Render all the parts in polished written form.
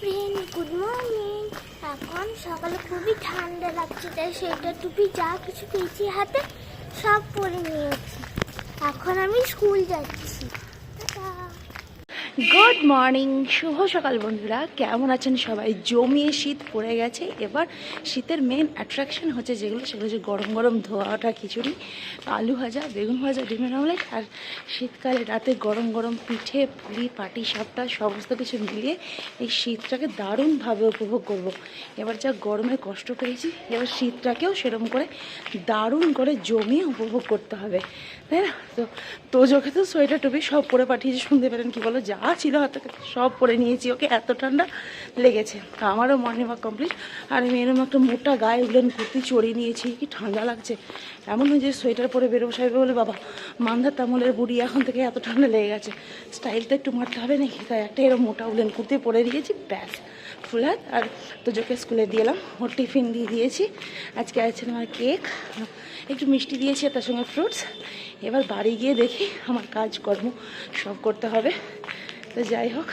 Friend, good morning. এখন সকালে খুবই ঠান্ডা লাগছে, তাই সোয়েটার টুপি যা কিছু পেয়েছি হাতে সব পরে নিয়েছি। এখন আমি স্কুল যাচ্ছি। গুড মর্নিং, শুভ সকাল বন্ধুরা। কেমন আছেন সবাই? জমিয়ে শীত পড়ে গেছে। এবার শীতের মেন অ্যাট্রাকশন হচ্ছে সেগুলো হচ্ছে গরম গরম ধোয়া ওঠা খিচুড়ি, আলু ভাজা, বেগুন ভাজা, ডিমের অমলেট, আর শীতকালে রাতে গরম গরম পিঠে, পুলি, পাটি সাপটা সমস্ত কিছু মিলিয়ে এই শীতটাকে দারুণভাবে উপভোগ করব। এবার যা গরমে কষ্ট পেয়েছি, এবার শীতটাকেও সেরকম করে দারুণ করে জমিয়ে উপভোগ করতে হবে, তাই না? তো চোখে তো সোয়েটার টুপি সব পরে পাঠিয়েছি। শুনতে পারেন কি বলো, যা ছিল হাতে সব পরে নিয়েছি। ওকে এত ঠান্ডা লেগেছে। তো আমারও মর্নিং ওয়াক কমপ্লিট। আর আমি এরকম একটা মোটা গায়ে উলেন কুর্তি চড়িয়ে নিয়েছি। কি ঠান্ডা লাগছে! এমন হয়েছে সোয়েটার পরে বেরোবো সাহেব বলে, বাবা মান্ধার তামলের বুড়ি, এখন থেকে এত ঠান্ডা লেগে গেছে, স্টাইলটা একটু মারতে হবে নাকি? তাই একটা এরকম মোটা উলেন কুর্তি পরে দিয়েছি, ব্যাস ফুল হাত। আর তোজোকে স্কুলে দিলাম, ওর টিফিন দিয়ে দিয়েছি। আজকে আছে আমার কেক, একটু মিষ্টি দিয়েছি, তার সঙ্গে ফ্রুটস। এবার বাড়ি গিয়ে দেখি আমার কাজকর্ম সব করতে হবে। তো যাই হোক,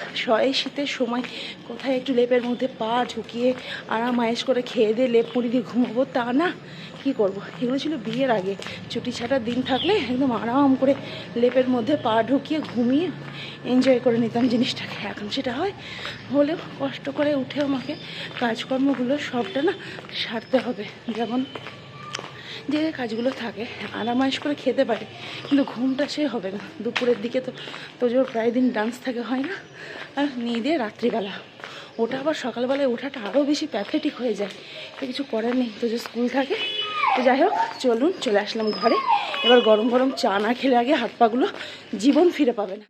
এই শীতের সময় কোথায় একটু লেপের মধ্যে পা ঢুকিয়ে আরাম আয়েস করে খেয়ে দিয়ে লেপ মুড়ি দিয়ে ঘুমাবো, তা না। কি করব? এগুলো ছিল বিয়ের আগে। ছুটি ছাটার দিন থাকলে একদম আরাম করে লেপের মধ্যে পা ঢুকিয়ে ঘুমিয়ে এনজয় করে নিতাম জিনিসটাকে। এখন সেটা হয়, হলেও কষ্ট করে উঠে আমাকে কাজকর্মগুলো সবটা না সারতে হবে। যেমন যে কাজগুলো থাকে আরামাইশ করে খেতে পারে, কিন্তু ঘুমটা সে হবে না। দুপুরের দিকে তো তোজোর প্রায় দিন ডান্স থাকে, হয় না? আর নিয়ে দিয়ে রাত্রিবেলা ওটা আবার সকালবেলায় ওঠাটা আরও বেশি প্যাথেটিক হয়ে যায়। তো কিছু করার নেই, তোজো স্কুল থাকে। তো যাই হোক, চলুন চলে আসলাম ঘরে। এবার গরম গরম চা না খেলে আগে হাত পাগুলো জীবন ফিরে পাবে না।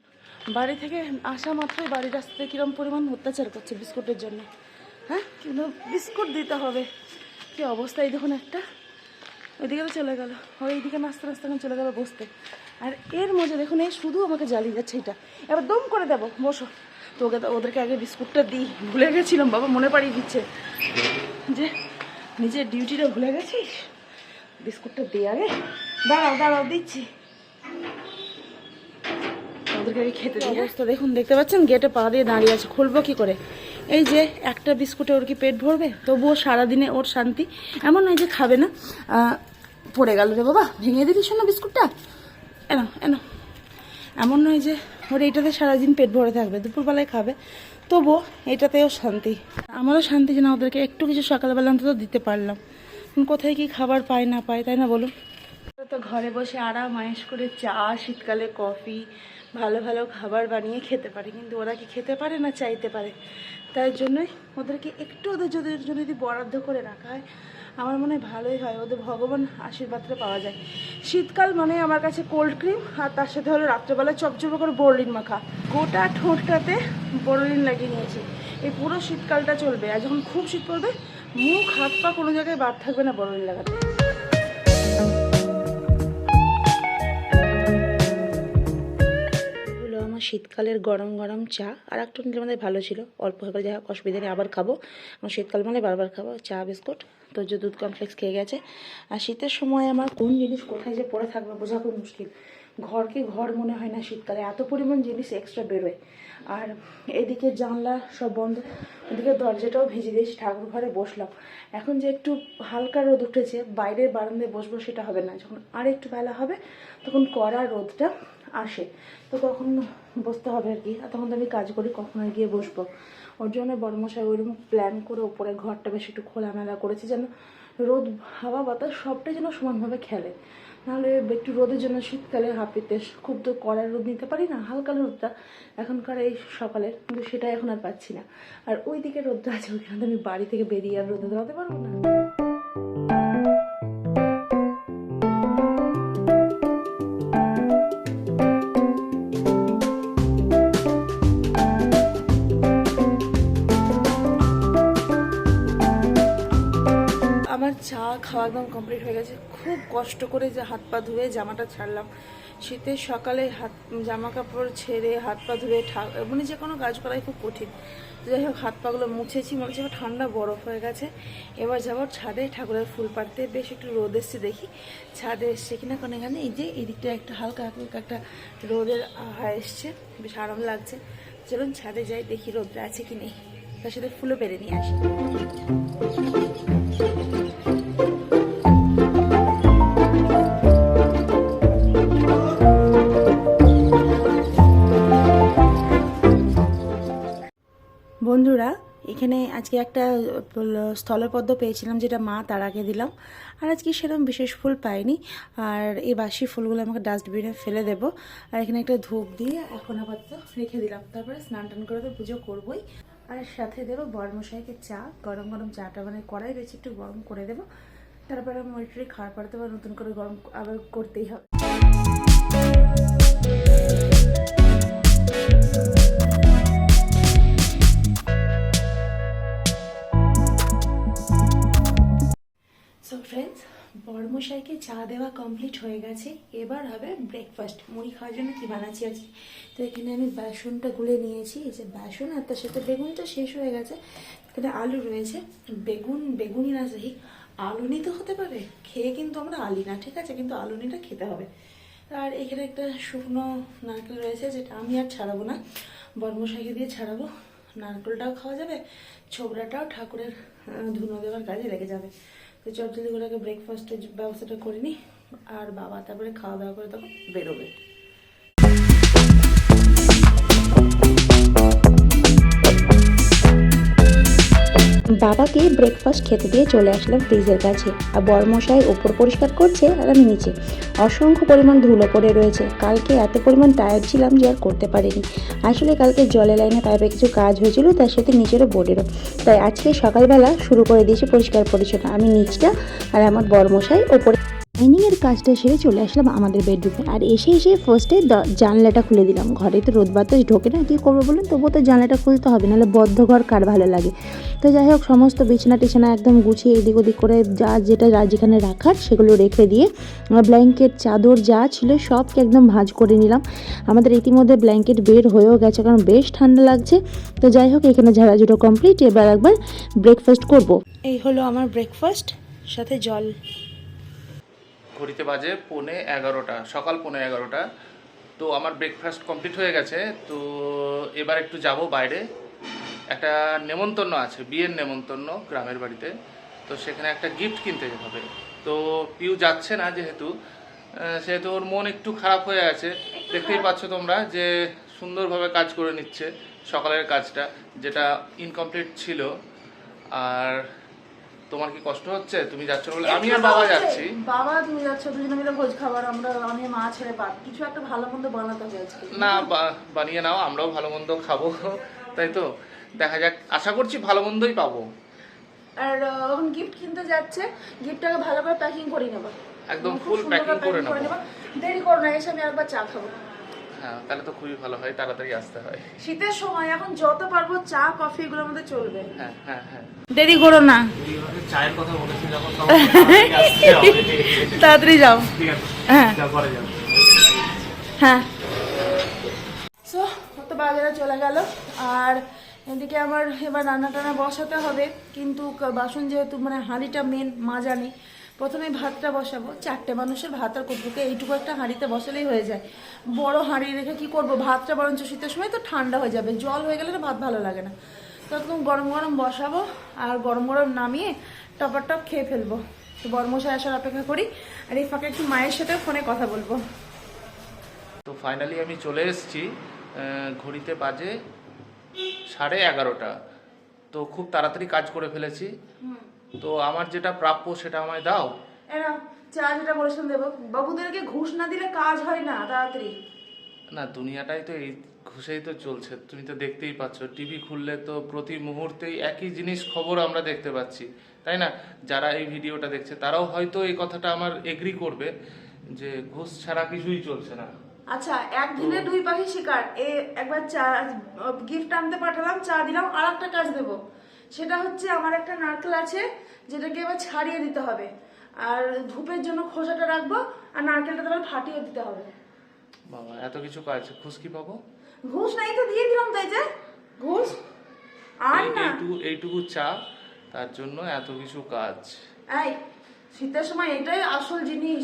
বাড়ি থেকে আসা মাত্রই বাড়ির রাস্তায় কীরকম পরিমাণ অত্যাচার করছে বিস্কুটের জন্য। হ্যাঁ, কিন্তু বিস্কুট দিতে হবে। কী অবস্থা! এই দেখুন, একটা ওইদিকে তো চলে গেল, ওইদিকে নাস্তা নাস্তা চলে গেল বসতে। আর এর মধ্যে দেখুন, এই শুধু আমাকে জ্বালিয়ে যাচ্ছে। এটা এবার দম করে দেবো, বসো। তো ওদেরকে আগে বিস্কুটটা দিই, ভুলে গেছিলাম। বাবা মনে পাড়িয়ে দিচ্ছে যে নিজের ডিউটিটা ভুলে গেছিস, বিস্কুটটা দিই আগে। দাঁড়াও দাঁড়াও, দিচ্ছি। ওদেরকে আগে খেতে দিই। অবস্থা দেখুন, দেখতে পাচ্ছেন গেটে পা দিয়ে দাঁড়িয়ে আছে, খুলবো কি করে? এই যে একটা বিস্কুটে ওর কি পেট ভরবে? তবুও সারাদিনে ওর শান্তি। এমন নয় যে খাবে না। পড়ে গেল রে বাবা, ভেঙে দিলি শোনো বিস্কুটটা, এনো এনো। এমন নয় যে ওর এইটাতে সারাদিন পেট ভরে থাকবে, দুপুরবেলায় খাবে, তবুও এটাতেও শান্তি। আমারও শান্তি যে না, ওদেরকে একটু কিছু সকালবেলা অন্তত দিতে পারলাম। কোথায় কি খাবার পায় না পায়, তাই না বলুন? তো ঘরে বসে আরাম আয়েশ করে চা, শীতকালে কফি, ভালো ভালো খাবার বানিয়ে খেতে পারে, কিন্তু ওরা কি খেতে পারে না, চাইতে পারে। তাই জন্যই ওদেরকে একটু ওদের যদি বরাদ্দ করে রাখা হয়, আমার মনে হয় ভালোই হয়। ওদের ভগবান আশীর্বাদটা পাওয়া যায়। শীতকাল মানে আমার কাছে কোল্ড ক্রিম, আর তার সাথে হলো রাত্রেবেলা চপচপে করে বোরলিন মাখা। গোটা ঠোঁটটাতে বোরলিন লাগিয়ে নিয়েছি। এই পুরো শীতকালটা চলবে। আর যখন খুব শীত পড়বে, মুখ হাত পা কোনো জায়গায় বাদ থাকবে না বোরলিন লাগাতে। শীতকালের গরম গরম চা। আর একটু নিলে আমাদের ভালো ছিল, অল্প হয়ে গেলে, যাই হোক অসুবিধা নেই, আবার খাবো। আমার শীতকাল মানে বারবার খাবো চা বিস্কুট। তো যে দুধ কমপ্লেক্স খেয়ে গেছে। আর শীতের সময় আমার কোন জিনিস কোথায় যে পড়ে থাকবে বোঝা খুব মুশকিল। ঘরকে ঘর মনে হয় না শীতকালে, এত পরিমাণ জিনিস এক্সট্রা বেরোয়। আর এদিকে জানলা সব বন্ধ, ওদিকে দরজাটাও ভেজে দিয়েছি। ঠাকুর ঘরে বসলাম। এখন যে একটু হালকা রোদ উঠেছে, বাইরের বারান্দায় বসবো সেটা হবে না। যখন আর একটু বেলা হবে তখন কড়া রোদটা আসে, তো কখন বসতে হবে আর কি। আর তখন তো আমি কাজ করি, কখন আর গিয়ে বসবো। ওর জন্য বড়মশাই ওইরকম প্ল্যান করে ওপরে ঘরটা বেশ একটু খোলামেলা করেছে, যেন রোদ হাওয়া বাতাস সবটাই যেন সমানভাবে খেলে। নাহলে একটু রোদের জন্য শীতকালে হাঁপিতে খুব তো কড়া রোদ নিতে পারি না। হালকা রোদটা এখনকার এই সকালের, কিন্তু সেটা এখন আর পাচ্ছি না। আর ওই দিকে রোদটা আছে, ওইখানে আমি বাড়ি থেকে বেরিয়ে আর রোদে দাঁড়াতে পারবো না। আমার চা খাওয়া একদম কমপ্লিট হয়ে গেছে। খুব কষ্ট করে যে হাত পা ধুয়ে জামাটা ছাড়লাম। শীতের সকালে জামা কাপড় ছেড়ে হাত পা ধুয়ে মানে যে কোনো কাজ করাই খুব কঠিন। যাই হোক, হাত পাগুলো মুছেছি, মনে হচ্ছে ঠান্ডা বরফ হয়ে গেছে। এবার যাবো ছাদে ঠাকুরের ফুল পাড়তে। বেশ একটু রোদ এসছে, দেখি ছাদে এসছে কিনা। কারণ এখানে এই যে এই দিকটা একটা হালকা একটা রোদের আভা এসছে, বেশ আরাম লাগছে। চলুন ছাদে যাই, দেখি রোদটা আছে কি নেই। তার সাথে ফুলও পেরে নিয়ে আসি। বন্ধুরা, এখানে আজকে একটা স্থলপদ্ম পেয়েছিলাম, যেটা মা তারাকে দিলাম। আর আজকে সেরকম বিশেষ ফুল পাইনি। আর এই বাসি ফুলগুলো আমাকে ডাস্টবিনে ফেলে দেবো। আর এখানে একটা ধূপ দিয়ে এখন আপাতত রেখে দিলাম। তারপরে স্নান টান করে তো পুজো করবোই। আর সাথে দেবো বরমশাইকে চা, গরম গরম চাটা মানে কড়াই রয়েছে, একটু গরম করে দেবো। তারপরে মরিটরি খাওয়ার পরে তো আবার নতুন করে গরম আবার করতেই হবে। সো ফ্রেন্ডস, বরমশাইকে চা দেওয়া কমপ্লিট হয়ে গেছে। এবার হবে ব্রেকফাস্ট। মুড়ি খাওয়ার জন্য কী বানাচ্ছি আজকে, তো এখানে আমি বেসনটা গুলে নিয়েছি। এই যে বেসন, আর তার সাথে বেগুন তো শেষ হয়ে গেছে। এখানে আলু রয়েছে। বেগুনই না যাই, আলুনি তো হতে পারে। খেয়ে কিন্তু আমরা আলি না, ঠিক আছে, কিন্তু আলুনিটা খেতে হবে। আর এখানে একটা শুকনো নারকেল রয়েছে, যেটা আমি আর ছাড়াবো না, বরমশাইকে দিয়ে ছাড়াবো। নারকেলটাও খাওয়া যাবে, ছোবড়াটাও ঠাকুরের ধুনো দেওয়ার কাজে লেগে যাবে। তো চটজলদি করে আগে ব্রেকফাস্টের ব্যবস্থাটা করে নিই। আর বাবা তারপরে খাওয়া দাওয়া করে তখন বেরোবে। বাবাকে ব্রেকফাস্ট খেতে দিয়ে চলে আসলাম ফ্রিজের কাছে। আর বরমশাই ওপর পরিষ্কার করছে আর আমি নিচে। অসংখ্য পরিমাণ ধুলো পড়ে রয়েছে। কালকে এত পরিমাণ টায়ার্ড ছিলাম যে আর করতে পারিনি। আসলে কালকে জলে লাইনে পাইপে কিছু কাজ হয়েছিল, তার সাথে নিচেরও বোর্ডেরও। তাই আজকে সকালবেলা শুরু করে দিয়েছি পরিষ্কার পরিচ্ছন্ন। আমি নিচটা আর আমার বরমশাই ওপরে। ডাইনিংয়ের কাজটা সেরে চলে আসলাম আমাদের বেডরুমে। আর এসে ফার্স্টে জানলাটা খুলে দিলাম। ঘরে তো রোদ বাতাস ঢোকে না, কী করবো বলুন, তবুও তো জানলাটা খুলতে হবে, নাহলে বদ্ধ ঘর কার ভালো লাগে। তো যাই হোক, সমস্ত বিছানা টিছানা একদম গুছিয়ে এদিক ওদিক করে যেটা যেখানে রাখার সেগুলো রেখে দিয়ে ব্ল্যাঙ্কেট চাদর যা ছিল সবকে একদম ভাঁজ করে নিলাম। আমাদের ইতিমধ্যে ব্ল্যাঙ্কেট বের হয়েও গেছে, কারণ বেশ ঠান্ডা লাগছে। তো যাই হোক, এখানে ঝাড়াঝুড়ো কমপ্লিট। এবার একবার ব্রেকফাস্ট করব। এই হলো আমার ব্রেকফাস্ট, সাথে জল। ঘড়িতে বাজে 11:15, সকাল 11:15। তো আমার ব্রেকফাস্ট কমপ্লিট হয়ে গেছে। তো এবার একটু যাব বাইরে, একটা নেমন্তন্ন আছে, বিয়ের নেমন্তন্ন গ্রামের বাড়িতে। তো সেখানে একটা গিফট কিনতে যেতে হবে। তো পিউ যাচ্ছে না সেহেতু ওর মন একটু খারাপ হয়ে আছে। দেখতেই পাচ্ছ তোমরা যে সুন্দরভাবে কাজ করে নিচ্ছে সকালের কাজটা, যেটা ইনকমপ্লিট ছিল। আর তোমার কি কষ্ট হচ্ছে? তুমি যাচ্ছ বলে? আমি আর বাবা যাচ্ছি। বাবা তুমি যাচ্ছ, দুজনে মিলে ভোজ খাবার। আমি মা ছেড়ে পাক কিছু একটা ভালো মন্দ বানাতে হবে আজকে। না, বানিয়ে নাও, আমরাও ভালো মন্দ খাবো, তাই তো। দেখা যাক, আশা করছি ভালো মন্দই পাবো। আর এখন গিফট কিনতে যাচ্ছে, গিফটটাকে ভালো করে প্যাকিং করে নেবো, একদম ফুল প্যাকিং করে নেবো। দেরি করো না, এসে আমি একবার চা খাবো। হ্যাঁ, তাহলে তো খুবই ভালো হয়, তাড়াতাড়ি আসতে হয়। শীতের সময় এখন যত পারবো চা কফি এগুলো আমাদের চলবে। হ্যাঁ হ্যাঁ হ্যাঁ, দেরি করো না, চায়ের কথা বলেছি যখন তাড়াতাড়ি যাও। ঠিক আছে, হ্যাঁ পরে যাবো। হ্যাঁ। সো তো বাজারে চলে গেল। আর এদিকে আমার এবার রান্না টান্না বসাতে হবে, কিন্তু বাসন যেহেতু মানে হাঁড়িটা মেন মাজা নেই। প্রথমে ভাতটা বসাবো, 4টে মানুষের ভাত আর কতটুকু, এইটুকু একটা হাঁড়িতে বসালেই হয়ে যায়। বড় হাঁড়ি রেখে কি করব, ভাতটা বরঞ্চ শীতের সময় তো ঠান্ডা হয়ে যাবে, জল হয়ে গেলে না ভাত ভালো লাগে না। তো একদম গরম গরম বসাবো, আর গরম গরম নামিয়ে টপার টপ খেয়ে ফেলবো। তো বরমশাই আসার অপেক্ষা করি, আর এই ফাঁকে একটু মায়ের সাথে ফোনে কথা বলবো। তো ফাইনালি আমি চলে এসেছি। ঘড়িতে বাজে 11:30। তো খুব তাড়াতাড়ি কাজ করে ফেলেছি। তো আমার যেটা প্রাপ্য সেটা আমায় দাও। এরা চা যেটা বলেছেন দেবো, বাবুদেরকে ঘুষ না দিলে কাজ হয় না তাড়াতাড়ি। না, দুনিয়াটাই তো এই ঘুষেই তো চলছে। তুমি তো দেখতেই পাচ্ছ, টিভি খুললে তো প্রতি মুহূর্তেই একই জিনিস খবর আমরা দেখতে পাচ্ছি, তাই না? যারা এই ভিডিওটা দেখছে তারাও হয়তো এই কথাটা আমার এগ্রি করবে যে ঘুষ ছাড়া কিছুই চলছে না। আচ্ছা, একদিনে দুই পাখি শিকার। একবার চা গিফট আনতে পাঠালাম, চা দিলাম, আর একটা কাজ দেবো। সেটা হচ্ছে আমার একটা নারকেল আছে, যেটাকে এবার ছাড়িয়ে দিতে হবে। আর ধূপের জন্য খোসাটা রাখবো, আর নারকেলটা তারপর ফাটিয়ে দিতে হবে। বাবা, এত কিছু কাজ, ঘুষ কি পাবো? ঘুষ নাই তো দিয়ে দিলাম, তাই যে ঘুষ আর না। এইটুকু চা, তার জন্য এত কিছু কাজ? এই শীতের সময় এটাই আসল জিনিস।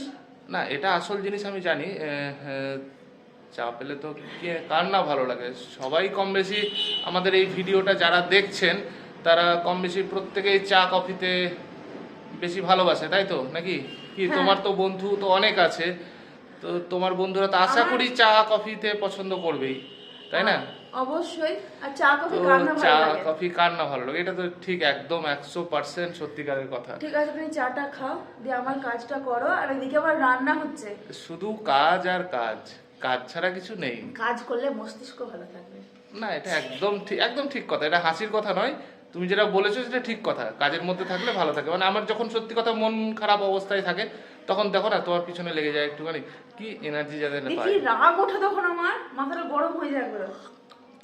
না, এটা আসল জিনিস আমি জানি। চা পেলে তো কার না ভালো লাগে, সবাই কম বেশি আমাদের এই ভিডিওটা যারা দেখছেন তারা কম বেশি প্রত্যেকেই চা কফিতে বেশি ভালোবাসে, তাই তো নাকি? কি তোমার তো বন্ধু তো অনেক আছে, তো তোমার বন্ধুরা তো আশা করি চা কফিতে পছন্দ করবেই, তাই না? অবশ্যই। আর চা কফি তো কার না চা ভালো লাগে? কফি কার না ভালো লাগে, এটা তো ঠিক একদম 100% সত্যিকারের কথা। ঠিক আছে, তুমি চাটা খাও, দিয়ে আমার কাজটা করো, আর এদিকে আমার রান্না হচ্ছে। শুধু কাজ আর কাজ, কাজ ছাড়া কিছু নেই। কাজ করলে মস্তিষ্ক ভালো থাকবে। না, এটা একদম ঠিক কথা, এটা হাসির কথা নয়, তুমি যেটা বলেছো সেটা ঠিক কথা। কাজের মধ্যে থাকলে ভালো থাকে। মানে আমার যখন সত্যি কথা মন খারাপ অবস্থায় থাকে তখন দেখো না তোমার পিছনে লেগে যায় একটুখানি, কি এনার্জি যাতে না দেখি পায়, রাগ ওঠে তখন আমার মাথাটা গরম হয়ে যায় একবার।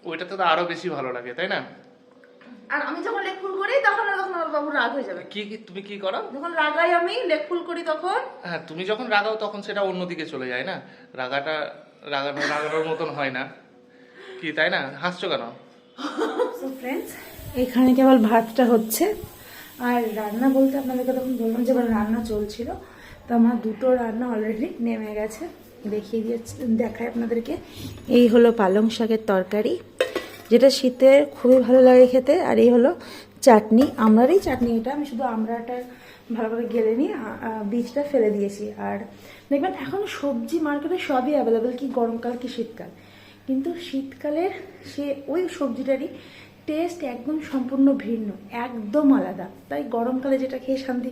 ওইটাতে তো আরো বেশি ভালো লাগে, তাই না? আর আমি যখন লেগ ফুল করি তখন আমার বাবু রাগ হয়ে যাবে। তুমি কি করো? যখন রাগাই আমি লেগ ফুল করি তখন। হ্যাঁ, তুমি যখন রাগাও তখন সেটা অন্যদিকে চলে যায় না, রাগানোর মতন হয় না, কি তাই না? হাসছো কেন? সো ফ্রেন্ডস, এখানে কেবল ভাতটা হচ্ছে, আর রান্না বলতে আপনাদেরকে তখন বললাম যে রান্না চলছিল, তো আমার দুটো রান্না অলরেডি নেমে গেছে, দেখাই আপনাদেরকে। এই হলো পালং শাকের তরকারি, যেটা শীতে খুবই ভালো লাগে খেতে, আর এই হলো চাটনি, আমড়ারই চাটনি। এটা আমি শুধু আমড়াটা ভালো করে গেলে নিয়ে বীজটা ফেলে দিয়েছি। আর দেখবেন এখন সবজি মার্কেটে সবই অ্যাভেলেবেল, কি গরমকাল কি শীতকাল, কিন্তু শীতকালের ওই সবজিটারই টেস্ট একদম সম্পূর্ণ ভিন্ন, একদম আলাদা। তাই গরমকালে যেটা খেয়ে শান্তি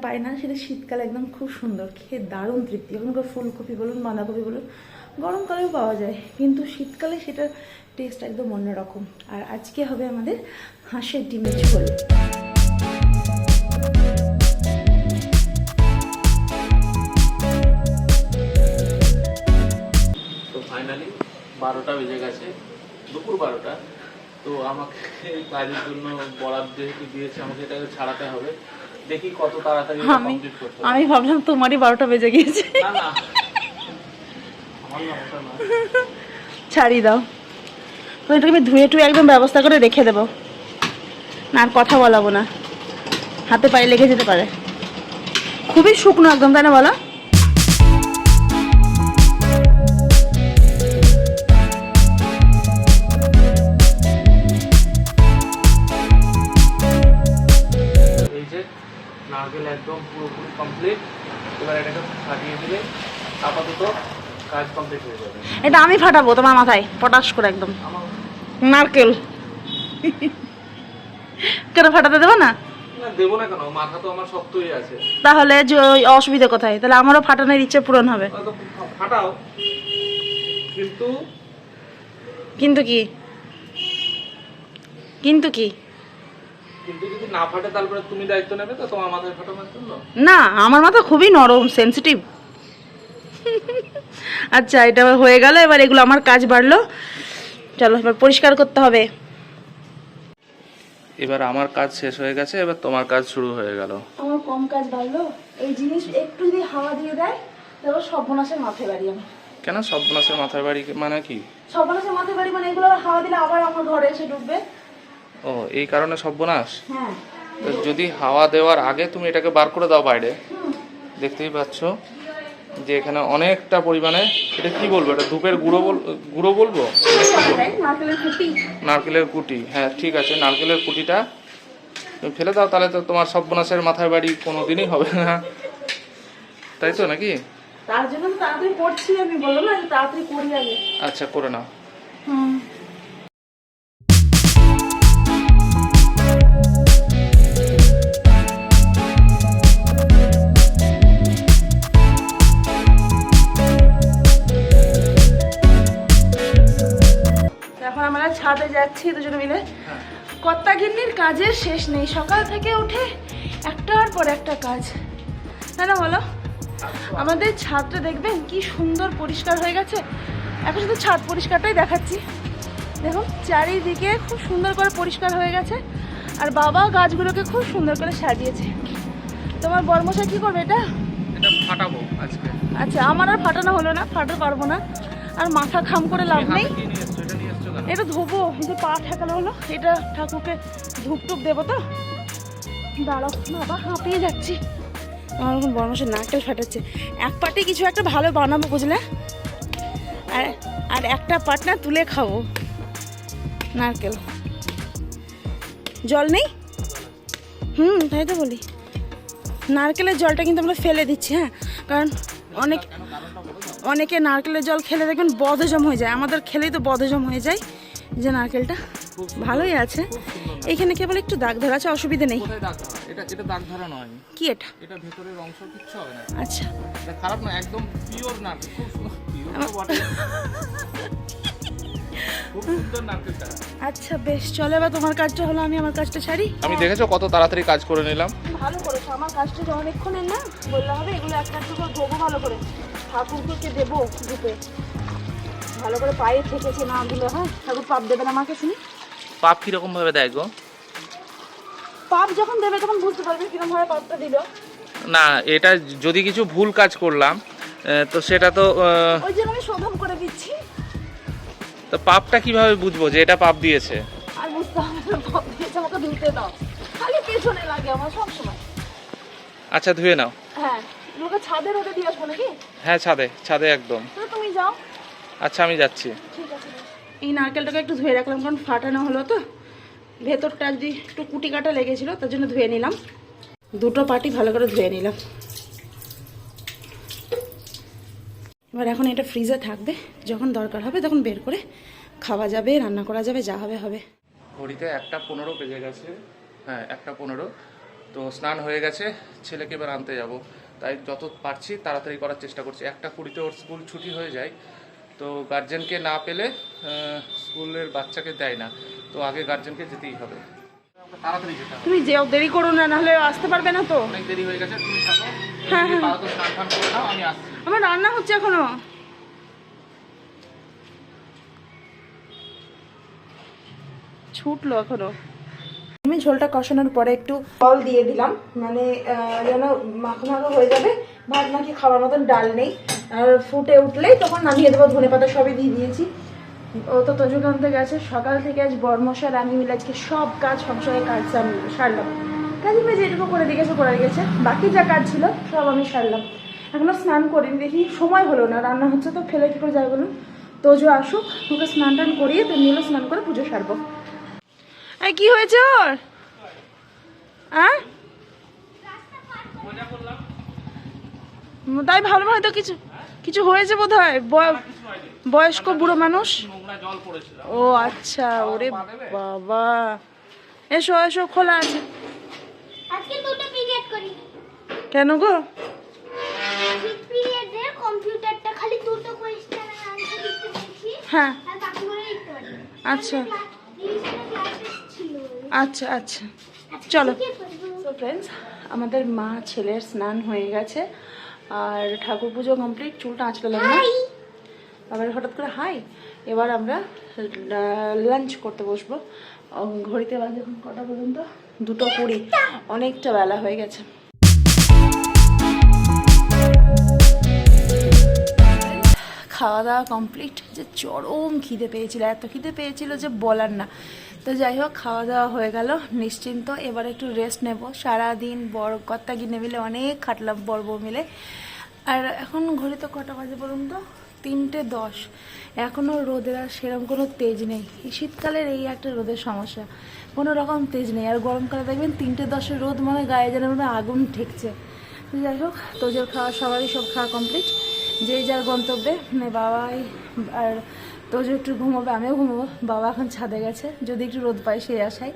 পাই না, সেটা শীতকালে একদম খুব সুন্দর, খেয়ে দারুণ তৃপ্তি। এখনকার ফুলকপি বলুন, বাঁধাকপি বলুন, গরমকালেও পাওয়া যায়, কিন্তু শীতকালে সেটার টেস্ট একদম অন্যরকম। আর আজকে হবে আমাদের হাঁসের ডিমের ঝোল। তো ফাইনালি 12টা বেজে গেছে, দুপুর 12টা। তো আমাকে এই কাজের জন্য বরাদ যেহেতু দিয়েছে, আমাকে এটাকে ছাড়াতে হবে। দেখি কত তাড়াতাড়ি কমপ্লিট করতে হবে। আমি ভাবলাম তোমারই 12টা বেজে গিয়েছে। না না, আমার না, ওটা না। ছাড়িয়ে দাও, এটাকে আমি ধুয়ে টুয়ে একদম ব্যবস্থা করে রেখে দেবো, না আর কথা বলাবো না, হাতে পায়ে লেগে যেতে পারে। খুবই শুকনো একদম, তাই না বলো? এই যে নারকেল একদম পুরোপুরি কমপ্লিট, এবার এটাকে ফাটিয়ে দিলে আপাতত কাজ কমপ্লিট হয়ে যাবে। এটা আমি ফাটাবো তোমার মাথায় পটাশ করে একদম আমার নারকেল। কেন ফাটাতে দেবো না? না, দেবো না কেন, মাথা তো আমার শক্তই আছে। তাহলে অসুবিধা কোথায়? তাহলে আমারও ফাটানোর ইচ্ছে পূরণ হবে। হয়তো ফাটাও, কিন্তু কিন্তু কি? কিন্তু কি? কিন্তু যদি না ফাটে তারপরে তুমি দায়িত্ব নেবে তো তোমার মাথায় ফাটানোর জন্য? না, আমার মাথা খুবই নরম, সেনসিটিভ। আচ্ছা, এটা এবার হয়ে গেল, এবার এগুলো আমার কাজ বাড়লো, চলো এবার পরিষ্কার করতে হবে। এবার আমার কাজ শেষ হয়ে গেছে, এবার তোমার কাজ শুরু হয়ে গেল। আমার কম কাজ বাড়লো, এই জিনিস একটু যদি হাওয়া দিয়ে দেয় তারপর সর্বনাশের মাথায় বাড়ি আমি। কেন সর্বনাশের মাথায় বাড়ি মানে কি? সর্বনাশের মাথায় বাড়ি মানে এগুলো হাওয়া দিলে আবার আমার ঘরে এসে ঢুকবে। ও, এই কারণে সর্বনাশ? হ্যাঁ। তো যদি হাওয়া দেওয়ার আগে তুমি এটাকে বার করে দাও বাইরে, দেখতেই পাচ্ছ যে এখানে অনেকটা পরিমাণে, এটা কি বলবো, এটা ধূপের গুঁড়ো বলবো, নারকেলের কুটি। নারকেলের কুটি, হ্যাঁ ঠিক আছে, নারকেলের কুটিটা তুমি ফেলে দাও, তাহলে তো তোমার সর্বনাশের মাথায় বাড়ি কোনোদিনই হবে না, তাই তো নাকি? তার জন্য তো তাড়াতাড়ি করছি, আমি বললাম না তাড়াতাড়ি করি আগে। আচ্ছা, করে নাও। এখন আমরা ছাদে যাচ্ছি দুজনে মিলে। কর্তা গিন্নির কাজের শেষ নেই, সকাল থেকে উঠে একটার পর একটা কাজ, তাই না বলো? আমাদের ছাদটা দেখবেন কি সুন্দর পরিষ্কার হয়ে গেছে। এখন শুধু ছাদ পরিষ্কারটাই দেখাচ্ছি, দেখুন চারিদিকে খুব সুন্দর করে পরিষ্কার হয়ে গেছে, আর বাবা গাছগুলোকে খুব সুন্দর করে সাজিয়েছে। তোমার বর্মশাই কি করবে এটা? এটা ফাটাবো আজকে। আচ্ছা, আমার আর ফাটানো হলো না, ফাটাতে পারবো না, আর মাথা খাম করে লাভ নেই। এটা ধোবো, এই যে পা ঠেকানো হলো, এটা ঠাকুরকে ধূপ টুপ দেবো তো। দাঁড়াও, বাবা হাঁপিয়ে যাচ্ছি। আমার এখন বর্মশাই নারকেল ফাটাচ্ছে, এক পাটে কিছু একটা ভালো বানাবো, বুঝলে? আর আর একটা পাটনা তুলে খাবো। নারকেল জল নেই, তাই তো বলি। নারকেলের জলটা কিন্তু আমরা ফেলে দিচ্ছি, হ্যাঁ, কারণ অনেকে নারকেলের জল খেলে দেখবেন বদহজম হয়ে যায়। আমাদের খেলেই তো বদহজম হয়ে যায়। যে নারকেলটা ভালোই আছে, এখানে কেবল একটু দাগ ধরা আছে, অসুবিধা নেই। এটা দাগ ধরা নয়, কি এটা? এটা ভেতরের অংশ কিচ্ছু হবে না। আচ্ছা, এটা খারাপ না, একদম পিওর নারকেল, খুব সুন্দর নারকেলটা। আচ্ছা বেশ, চলে এবার তোমার কাজটা হলো, আমি আমার কাজটা ছাড়ি। আমি দেখেছো কত তাড়াতাড়ি কাজ করে নিলাম। ভালো করেছো, আমার কাজটা যে অনেকক্ষণের না, বললে হবে। এগুলো একটা একটু করে ধোবো ভালো করে, ঠাকুরকে দেবো ধুপে। ভালো করে পায়ে ঠেকেছে না দিলে, হ্যাঁ, ঠাকুর পাপ দেবেন আমাকে। শুনি পাপ কিরকম ভাবে দেয় গো? পাপ যখন দেবে তখন বুঝতে পারবে কিরকম ভাবে পাপটা দিল। না, এটা যদি কিছু ভুল কাজ করলাম তো সেটা তো ওই জন্য আমি শোধন করে দিচ্ছি। তো পাপটা কিভাবে বুঝবো যে এটা পাপ দিয়েছে? আর বুঝতে হবে না পাপ দিয়েছে, আমাকে ধুতে দাও। খালি পেছনে লাগে আমার সবসময়। আচ্ছা, ধুয়ে নাও। হ্যাঁ, লোকে ছাদে রোদে দিয়ে আসবো নাকি? হ্যাঁ, ছাদে একদম। তো তুমি যাও। আচ্ছা, আমি যাচ্ছি। ঠিক আছে। এই নারকেলটাকে একটু ধুয়ে রাখলাম, কারণ ফাটানো হলো তো, ভেতরটা যদি একটু কুটি কাটা লেগেছিল, তার জন্য ধুয়ে নিলাম। দুটো পাটি ভালো করে ধুয়ে নিলাম। এবার এখন এটা ফ্রিজে থাকবে, যখন দরকার হবে তখন বের করে খাওয়া যাবে, রান্না করা যাবে, যা হবে হবে। ঘড়িতে 1:15 বেজে গেছে। হ্যাঁ, 1:15। তো স্নান হয়ে গেছে, ছেলেকে এবার আনতে যাব, তাই যত পারছি তাড়াতাড়ি করার চেষ্টা করছি। 1:20-তে ওর স্কুল ছুটি হয়ে যায়, তো গার্জেনকে না পেলে স্কুলের বাচ্চাকে দেয় না, তো আগে গার্জেনকে যেতেই হবে। তাড়াতাড়ি যেতে হবে। তুমি যেও, দেরি করো না, নাহলে আসতে পারবে না তো। অনেক দেরি হয়ে গেছে, তুমি থাকো। হ্যাঁ হ্যাঁ, তো স্নান টান করে নাও, আমি আসছি। আমার রান্না হচ্ছে এখনো। ছুটলো এখনো। আমি ঝোলটা কষানোর পরে একটু জল দিয়ে দিলাম, মানে যেন মাখো মাখো হয়ে যাবে। ভাত মাখি খাওয়ার মতন ডাল নেই, আর ফুটে উঠলেই তখন নামিয়ে দেবো। ধনেপাতা সবই দিয়ে দিয়েছি। ও তো তজুক আনতে গেছে সকাল থেকে। আজ বর্মশার আমি মিলে আজকে সব কাজ সংসারের কাজ সারলাম। কাজে মেয়ে যেটুকু করে দিয়েছে করে গেছে, বাকি যা কাজ ছিল সব আমি সারলাম। এখনো স্নান করিনি, দেখি সময় হলো না, রান্না হচ্ছে তো ফেলে কি করে যাবে বলুন। তোজো আসুক, ওকে স্নান টান করিয়ে তুমি হলো স্নান করে পুজো সারবো। এই কি হয়েছে ওর? তাই ভালো, হয়তো কিছু কিছু হয়েছে বোধ হয়। বয়স্ক বুড়ো মানুষ। ও আচ্ছা, ওরে বাবা। এসো এসো, খোলা আছে। আজকে দুটো পিরিয়ড করি। কেন গো? পিরিয়ডে কম্পিউটারটা খালি দুটো কোয়েশ্চেন আনসার লিখতে বলছি। হ্যাঁ, আর বাকিগুলো লিখতে পারি। আচ্ছা ক্লাস ছিল। আচ্ছা আচ্ছা, চলো। সো ফ্রেন্ডস, আমাদের মা ছেলের স্নান হয়ে গেছে, আর ঠাকুর পুজো কমপ্লিট। চুলটা আঁচড়ালাম না, আবার হঠাৎ করে হাই। এবার আমরা লাঞ্চ করতে বসবো। ঘড়িতে বাজে এখন কটা পর্যন্ত? 2:20। অনেকটা বেলা হয়ে গেছে। খাওয়া দাওয়া কমপ্লিট। যে চরম খিদে পেয়েছিল, এত খিদে পেয়েছিল যে বলার না। তো যাই হোক, খাওয়া দাওয়া হয়ে গেল, নিশ্চিন্ত। এবার একটু রেস্ট নেব। সারাদিন বড় কর্তা গিনে মিলে অনেক খাটলাম, বড় বউ মিলে। আর এখন ঘড়িতে কটা বাজে বলুন তো? 3:10। এখনও রোদের আর সেরকম কোনো তেজ নেই। এই শীতকালের এই একটা রোদের সমস্যা, কোনো রকম তেজ নেই। আর গরমকালে দেখবেন 3:10 রোদ, মানে গায়ে যেন মনে আগুন ঠেকছে। যাই হোক, তোজোর খাওয়া, সবারই সব খাওয়া কমপ্লিট। যে যার গন্তব্যে, মানে বাবাই আর তোজো একটু ঘুমোবে, আমিও ঘুমোবো। বাবা এখন ছাদে গেছে, যদি একটু রোদ পায় সেই আশায়।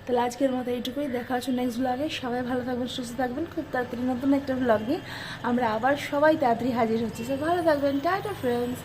তাহলে আজকের মতো এইটুকুই। দেখা হচ্ছে নেক্সট ব্লগে। সবাই ভালো থাকবেন, সুস্থ থাকবেন। খুব তাড়াতাড়ি নতুন একটা ব্লগ নিয়ে আমরা আবার সবাই তাড়াতাড়ি হাজির হচ্ছি। ভালো থাকবেন। Tata friends.